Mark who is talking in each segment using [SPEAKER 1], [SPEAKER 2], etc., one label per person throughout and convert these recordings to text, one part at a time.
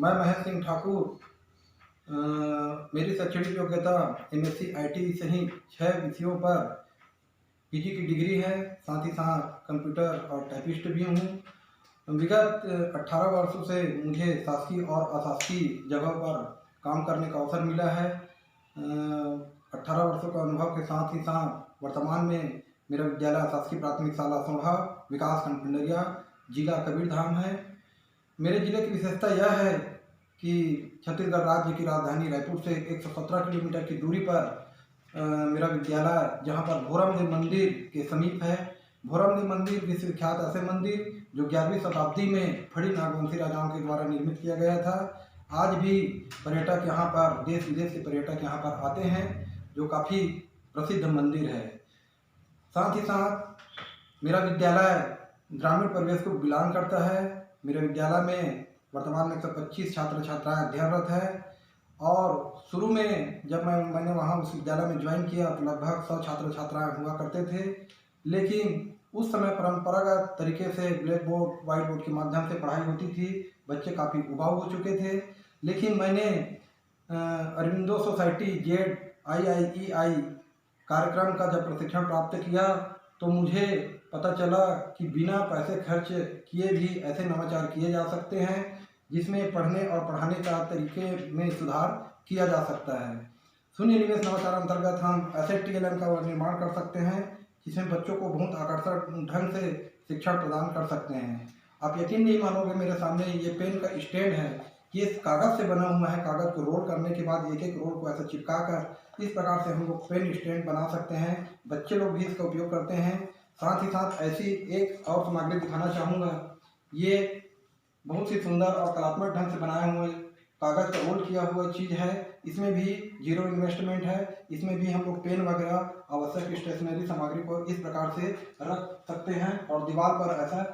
[SPEAKER 1] मैं महेश सिंह ठाकुर। मेरी शैक्षणिक योग्यता एमएससी आईटी से ही 6 विषयों पर पीजी की डिग्री है। साथ ही साथ कंप्यूटर और टाइपिस्ट भी हूँ। विगत 18 वर्षों से मुझे शासकीय और अशासकीय जगह पर काम करने का अवसर मिला है। 18 वर्षों का अनुभव के साथ ही साथ वर्तमान में मेरा विद्यालय शासकीय प्राथमिक शाला सोढ़ा विकास खंड पिंडरिया जिला कबीरधाम है। मेरे जिले की विशेषता यह है कि छत्तीसगढ़ राज्य की राजधानी रायपुर से 117 किलोमीटर की दूरी पर मेरा विद्यालय, जहां पर भोरमदेव मंदिर के समीप है। भोरमदेव मंदिर विश्वविख्यात ऐसे मंदिर जो 11वीं शताब्दी में फड़ी नागवंशी राजाओं के द्वारा निर्मित किया गया था। आज भी पर्यटक यहाँ पर, देश विदेश के पर्यटक यहाँ पर आते हैं, जो काफ़ी प्रसिद्ध मंदिर है। साथ ही साथ मेरा विद्यालय ग्रामीण परिवेश को बिलोंग करता है। मेरे विद्यालय में वर्तमान में 125 छात्र छात्राएँ अध्ययनरत है। और शुरू में जब मैंने वहाँ उस विद्यालय में ज्वाइन किया तो लगभग 100 छात्र छात्राएँ हुआ करते थे। लेकिन उस समय परंपरागत तरीके से ब्लैक बोर्ड वाइट बोर्ड के माध्यम से पढ़ाई होती थी। बच्चे काफ़ी उबाऊ हो चुके थे। लेकिन मैंने अरविंदो सोसाइटी जेड IIEI कार्यक्रम का जब प्रशिक्षण प्राप्त किया तो मुझे पता चला कि बिना पैसे खर्च किए भी ऐसे नवाचार किए जा सकते हैं जिसमें पढ़ने और पढ़ाने का तरीके में सुधार किया जा सकता है। शून्य निवेश नवाचार अंतर्गत हम ऐसे TLM का निर्माण कर सकते हैं जिसमें बच्चों को बहुत आकर्षक ढंग से शिक्षा प्रदान कर सकते हैं। आप यकीन नहीं मानोगे, मेरे सामने ये पेन का स्टैंड है। ये कागज़ से बना हुआ है। कागज़ को रोल करने के बाद एक एक रोल को ऐसा चिपका कर इस प्रकार से हम लोग पेन स्टैंड बना सकते हैं। बच्चे लोग भी इसका उपयोग करते हैं। साथ ही साथ ऐसी एक और सामग्री दिखाना चाहूँगा। ये बहुत ही सुंदर और कलात्मक ढंग से बनाया हुआ कागज़ का रोल किया हुआ चीज़ है। इसमें भी जीरो इन्वेस्टमेंट है। इसमें भी हम लोग पेन वगैरह आवश्यक स्टेशनरी सामग्री को इस प्रकार से रख सकते हैं और दीवार पर ऐसा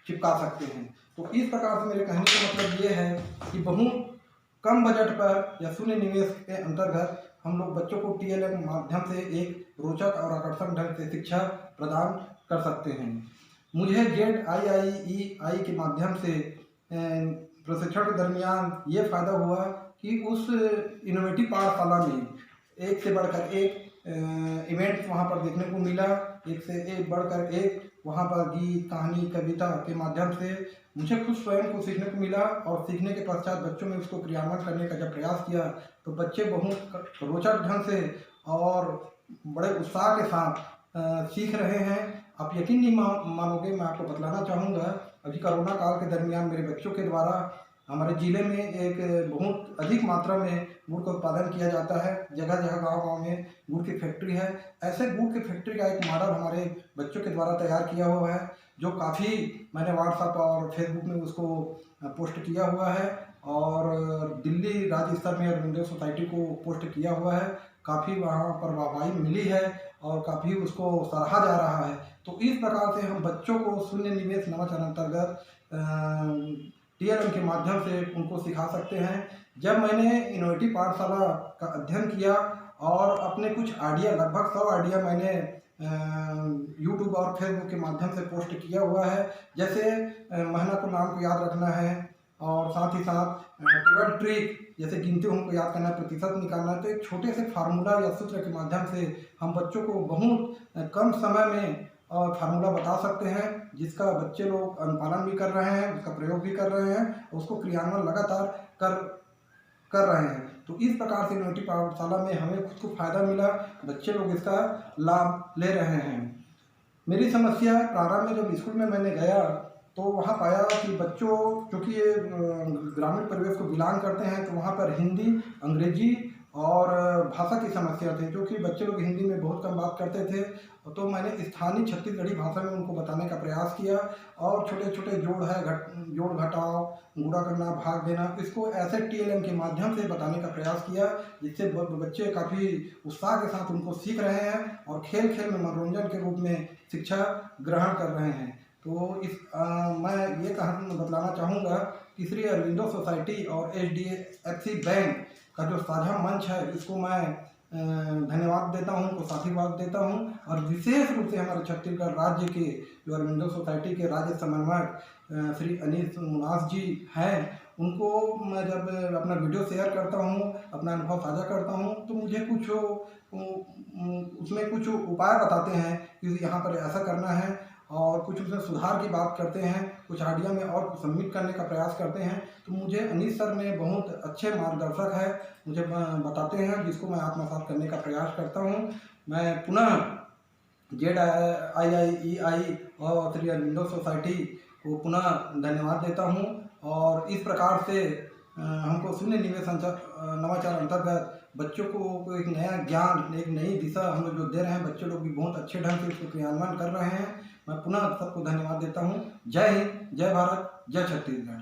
[SPEAKER 1] चिपका सकते हैं। तो इस प्रकार से मेरे कहने का मतलब ये है कि बहुत कम बजट पर या शून्य निवेश के अंतर्गत हम लोग बच्चों को TLM माध्यम से एक रोचक और आकर्षक ढंग से शिक्षा प्रदान कर सकते हैं। मुझे जेड IIEI के माध्यम से प्रशिक्षण के दरमियान ये फ़ायदा हुआ कि उस इनोवेटिव पाठशाला में एक से बढ़कर एक इवेंट्स वहाँ पर देखने को मिला। एक से एक बढ़कर एक वहाँ पर गीत, कहानी, कविता के माध्यम से मुझे खुद स्वयं को सीखने को मिला। और सीखने के पश्चात बच्चों में उसको क्रियान्वयन करने का जब प्रयास किया तो बच्चे बहुत रोचक ढंग से और बड़े उत्साह के साथ सीख रहे हैं। आप यकीन नहीं मानोगे, मैं आपको बतलाना चाहूँगा, अभी कोरोना काल के दरमियान मेरे बच्चों के द्वारा हमारे ज़िले में एक बहुत अधिक मात्रा में गुड़ का उत्पादन किया जाता है। जगह जगह गांव-गांव में गुड़ की फैक्ट्री है। ऐसे गुड़ की फैक्ट्री का एक मॉडल हमारे बच्चों के द्वारा तैयार किया हुआ है, जो काफ़ी मैंने व्हाट्सएप और फेसबुक में उसको पोस्ट किया हुआ है। और दिल्ली राज्य स्तर में अरविंदो सोसाइटी को पोस्ट किया हुआ है। काफ़ी वहाँ पर वाहवाही मिली है और काफ़ी उसको सराहा जा रहा है। तो इस प्रकार से हम बच्चों को शून्य निवेश नवाचार अंतर्गत TLM के माध्यम से उनको सिखा सकते हैं। जब मैंने इनोवेटिव पाठशाला का अध्ययन किया और अपने कुछ आइडिया, लगभग 100 आइडिया मैंने यूट्यूब और फेसबुक के माध्यम से पोस्ट किया हुआ है। जैसे महीना को नाम को याद रखना है और साथ ही साथ टेबल ट्रिक, जैसे गिनती हमको याद करना है, प्रतिशत निकालना है। तो एक छोटे से फार्मूला या सूत्र के माध्यम से हम बच्चों को बहुत कम समय में फार्मूला बता सकते हैं, जिसका बच्चे लोग अनुपालन भी कर रहे हैं, उसका प्रयोग भी कर रहे हैं, उसको क्रियान्वयन लगातार कर रहे हैं। तो इस प्रकार से इनोवेटिव पाठशाला में हमें खुद को फायदा मिला। बच्चे लोग इसका लाभ ले रहे हैं। मेरी समस्या प्रारंभ में जब स्कूल में मैंने गया तो वहाँ पाया कि बच्चों, चूँकि ये ग्रामीण परिवेश को बिलोंग करते हैं, तो वहाँ पर हिंदी, अंग्रेजी और भाषा की समस्या थी, क्योंकि बच्चे लोग हिंदी में बहुत कम बात करते थे। तो मैंने स्थानीय छत्तीसगढ़ी भाषा में उनको बताने का प्रयास किया और छोटे छोटे जोड़ है, जोड़ घटाव, गुणा करना, भाग देना, इसको ऐसे TLM के माध्यम से बताने का प्रयास किया, जिससे बच्चे काफ़ी उत्साह के साथ उनको सीख रहे हैं और खेल खेल में मनोरंजन के रूप में शिक्षा ग्रहण कर रहे हैं। तो मैं ये बतलाना चाहूँगा कि श्री अरविंदो सोसाइटी और HDFC बैंक का जो साझा मंच है, इसको मैं धन्यवाद देता हूँ, उनको साधुवाद देता हूँ। और विशेष रूप से हमारे छत्तीसगढ़ राज्य के जो अरविंदो सोसाइटी के राज्य समन्वयक श्री अनिल मुनास जी हैं, उनको मैं जब अपना वीडियो शेयर करता हूँ, अपना अनुभव साझा करता हूँ, तो मुझे कुछ उसमें कुछ उपाय बताते हैं कि यहाँ पर ऐसा करना है, और कुछ उसमें सुधार की बात करते हैं, कुछ आइडिया में और सबमिट करने का प्रयास करते हैं। तो मुझे अनीस सर ने बहुत अच्छे मार्गदर्शक है, मुझे बताते हैं, जिसको मैं आत्मसात करने का प्रयास करता हूँ। मैं पुनः ZIIEI और श्री अरविंदो सोसाइटी को पुनः धन्यवाद देता हूँ। और इस प्रकार से हमको शून्य निवेश नवाचार अंतर्गत बच्चों को एक नया ज्ञान, एक नई दिशा हम लोग जो दे रहे हैं, बच्चे लोग भी बहुत अच्छे ढंग से इसको क्रियान्वयन कर रहे हैं। मैं पुनः सबको धन्यवाद देता हूँ। जय हिंद, जय भारत, जय छत्तीसगढ़।